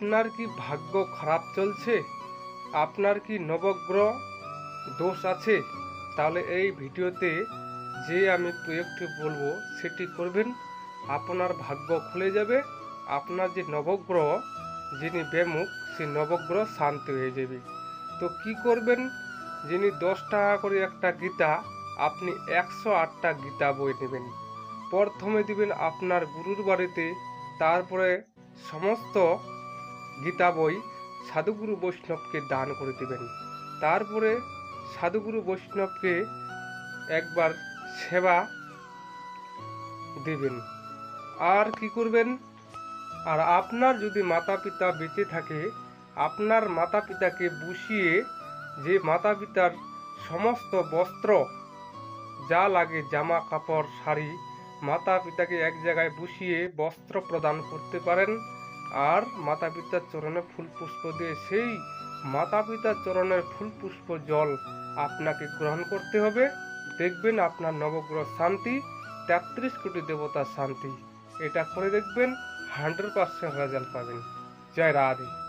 আপনার কি ভাগ্য খারাপ চলছে? আপনার কি নবগ্রহ দোষ আছে? তাহলে এই ভিডিওতে যে আমি প্রয়োগটি বলবো সেটি করবেন, আপনার ভাগ্য খুলে যাবে। আপনার যে নবগ্রহ যিনি বেমুখ, সেই নবগ্রহ শান্তি হয়ে যাবে। তো কি করবেন? যিনি 10 টাকা করে একটা গীতা, আপনি 108টা গীতা বই নেবেন। প্রথমে দিবেন আপনার গুরুর বাড়িতে, তারপরে সমস্ত গীতা বই সাধুগুরু বৈষ্ণবকে দান করে দিবেন। তারপরে সাধুগুরু বৈষ্ণবকে একবার সেবা দিবেন। আর কি করবেন? আর আপনার যদি মাতা পিতা বেঁচে থাকে, আপনার মাতা পিতাকে বসিয়ে, যে মাতা পিতার সমস্ত বস্ত্র যা লাগে, জামা কাপড় শাড়ি, মাতা পিতাকে এক জায়গায় বসিয়ে বস্ত্র প্রদান করতে পারেন। আর মাতা পিতার চরণে ফুল পুষ্প দিয়ে সেই মাতা পিতার চরণের ফুল পুষ্প জল আপনাকে গ্রহণ করতে হবে। দেখবেন আপনার নবগ্রহ শান্তি, 33 কোটি দেবতার শান্তি। এটা করে দেখবেন, 100% রেজাল্ট পাবেন। জয় রাধে।